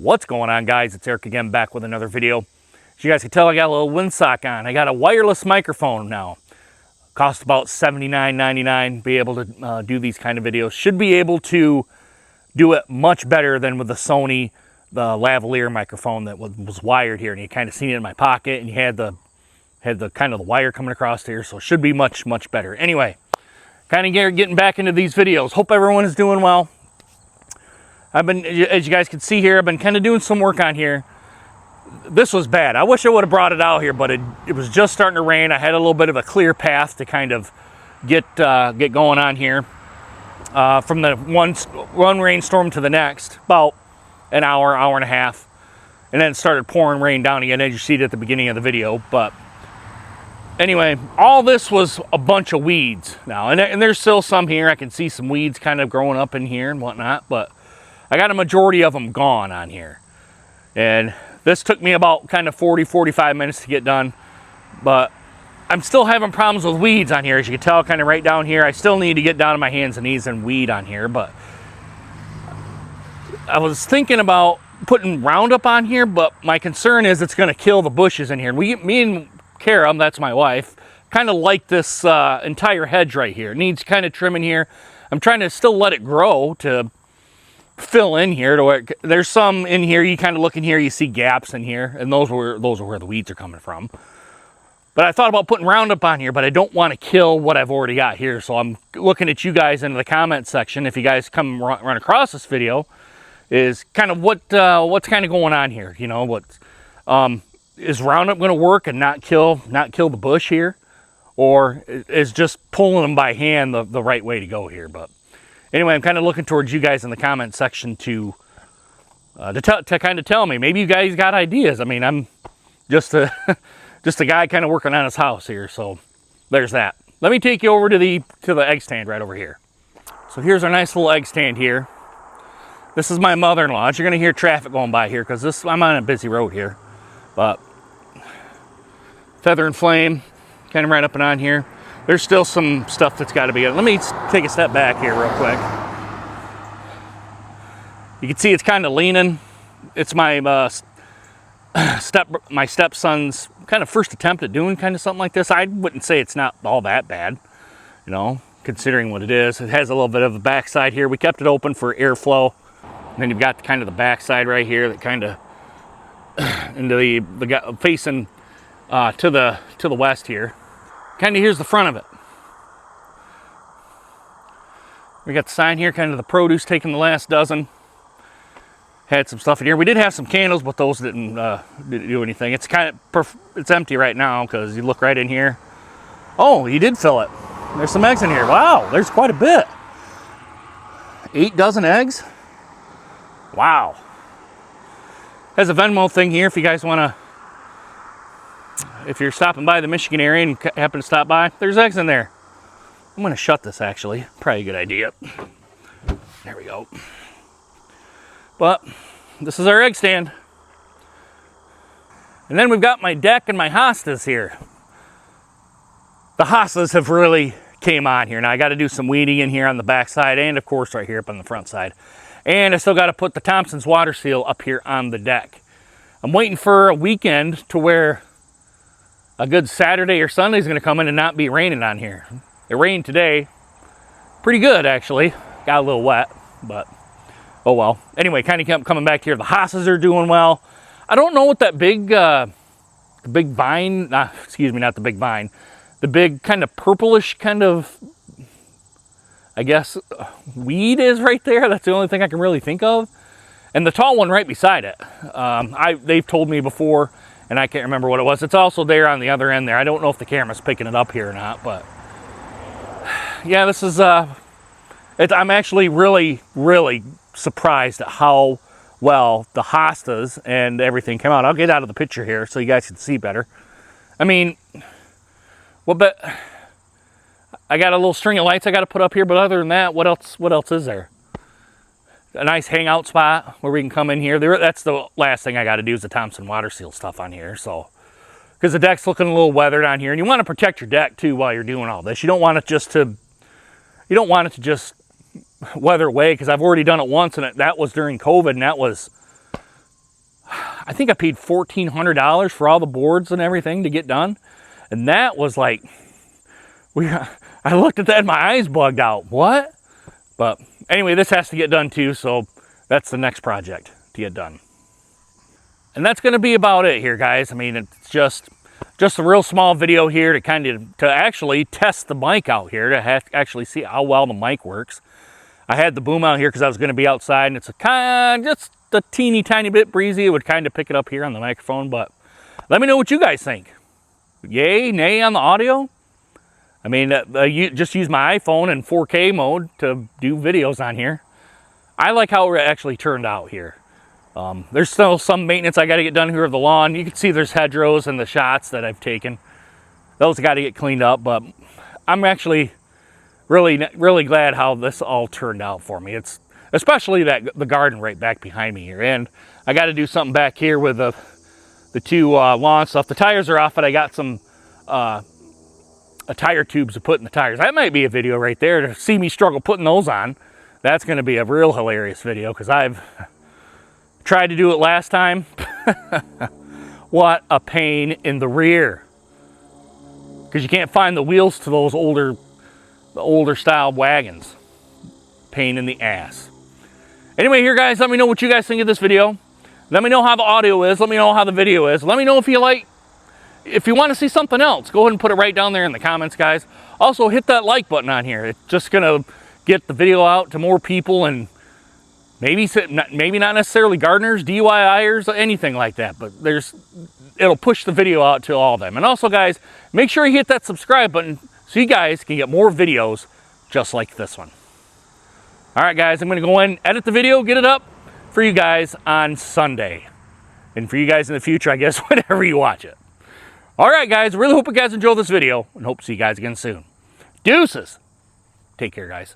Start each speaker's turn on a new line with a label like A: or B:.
A: What's going on, guys? It's Eric again, back with another video. As you guys can tell, I got a little windsock on. I got a wireless microphone now. Cost about $79.99. Be able to do these kind of videos. Should be able to do it much better than with the Sony, the lavalier microphone that was wired here. And you kind of seen it in my pocket, and you had the kind of the wire coming across here, so it should be much better. Anyway, kind of getting back into these videos. Hope everyone is doing well. I've been, as you guys can see here, I've been kind of doing some work on here. This was bad. I wish I would have brought it out here, but it was just starting to rain. I had a little bit of a clear path to kind of get going on here. From the one rainstorm to the next, about an hour and a half. And then it started pouring rain down again, as you see it at the beginning of the video. But anyway, all this was a bunch of weeds now. And there's still some here. I can see some weeds kind of growing up in here and whatnot. But I got a majority of them gone on here. And this took me about kind of 40-45 minutes to get done. But I'm still having problems with weeds on here. As you can tell, kind of right down here. I still need to get down to my hands and knees and weed on here. But I was thinking about putting Roundup on here, but my concern is it's going to kill the bushes in here. Me and Kara, that's my wife, kind of like this entire hedge right here. It needs kind of trimming here. I'm trying to still let it grow to fill in here to where there's some in here. You kind of look in here, you see gaps in here, and those are where the weeds are coming from. But I thought about putting Roundup on here, but I don't want to kill what I've already got here. So I'm looking at you guys in the comment section. If you guys come run across this video, is kind of what's kind of going on here. You know, is Roundup going to work and not kill the bush here, or is just pulling them by hand the right way to go here? But anyway, I'm kind of looking towards you guys in the comment section to kind of tell me. Maybe you guys got ideas. I mean, I'm just a guy kind of working on his house here. So there's that. Let me take you over to the egg stand right over here. So here's our nice little egg stand here. This is my mother-in-law. You're going to hear traffic going by here because I'm on a busy road here. But Feather and Flame, kind of right up and on here. There's still some stuff that's got to be. Let me take a step back here real quick. You can see it's kind of leaning. It's my stepson's kind of first attempt at doing kind of something like this. I wouldn't say it's not all that bad, you know, considering what it is. It has a little bit of a backside here. We kept it open for airflow. And then you've got kind of the backside right here that kind of into the facing to the west here. Kind of here's the front of it. We got the sign here, kind of the produce taking the last dozen. Had some stuff in here. We did have some candles, but those didn't do anything. It's kind of it's empty right now because you look right in here. Oh, you did fill it. There's some eggs in here. Wow, there's quite a bit. 8 dozen eggs. Wow. Has a Venmo thing here if you guys want to, if you're stopping by the Michigan area and happen to stop by, there's eggs in there. I'm going to shut this actually. Probably a good idea. There we go. But this is our egg stand. And then we've got my deck and my hostas here. The hostas have really came on here. Now I got to do some weeding in here on the back side and of course right here up on the front side. And I still got to put the Thompson's water seal up here on the deck. I'm waiting for a weekend to where a good Saturday or Sunday is going to come in and not be raining on here. It rained today. Pretty good, actually. Got a little wet, but oh well. Anyway, kind of coming back here. The hostas are doing well. I don't know what that big vine, excuse me, not the big vine. The big kind of purplish kind of, I guess, weed is right there. That's the only thing I can really think of. And the tall one right beside it. They've told me before, and I can't remember what it was. It's also there on the other end there. I don't know if the camera's picking it up here or not, but yeah, this is, I'm actually really surprised at how well the hostas and everything came out. I'll get out of the picture here so you guys can see better. I mean, well, but I got a little string of lights I got to put up here, but other than that, what else is there? A nice hangout spot where we can come in here. That's the last thing I got to do is the Thompson water seal stuff on here. So, because the deck's looking a little weathered on here, and you want to protect your deck too while you're doing all this. You don't want it to just weather away, because I've already done it once, and that was during COVID, and that was I think I paid $1,400 for all the boards and everything to get done. And that was like, I looked at that and my eyes bugged out. What? But anyway, this has to get done too, so that's the next project to get done. And that's going to be about it here, guys. I mean, it's just a real small video here to actually test the mic out here, to actually see how well the mic works. I had the boom out here because I was going to be outside, and it's just a teeny tiny bit breezy. It would kind of pick it up here on the microphone, but let me know what you guys think. Yay, nay on the audio? I mean, you just use my iPhone in 4K mode to do videos on here. I like how it actually turned out here. There's still some maintenance I got to get done here of the lawn. You can see there's hedgerows and the shots that I've taken. Those got to get cleaned up, but I'm actually really glad how this all turned out for me. It's especially the garden right back behind me here. And I got to do something back here with the two lawn stuff. The tires are off, but I got some tire tubes to put in the tires. That might be a video right there to see me struggle putting those on. That's going to be a real hilarious video because I've tried to do it last time. What a pain in the rear. Because you can't find the wheels to those older style wagons. Pain in the ass. Anyway, here guys, let me know what you guys think of this video. Let me know how the audio is. Let me know how the video is. Let me know if you want to see something else. Go ahead and put it right down there in the comments, guys. Also, hit that like button on here. It's just going to get the video out to more people, and maybe not necessarily gardeners, DIYers, anything like that, but it'll push the video out to all of them. And also, guys, make sure you hit that subscribe button so you guys can get more videos just like this one. All right, guys, I'm going to go in, edit the video, get it up for you guys on Sunday. And for you guys in the future, I guess, whenever you watch it. All right, guys, really hope you guys enjoyed this video, and hope to see you guys again soon. Deuces. Take care, guys.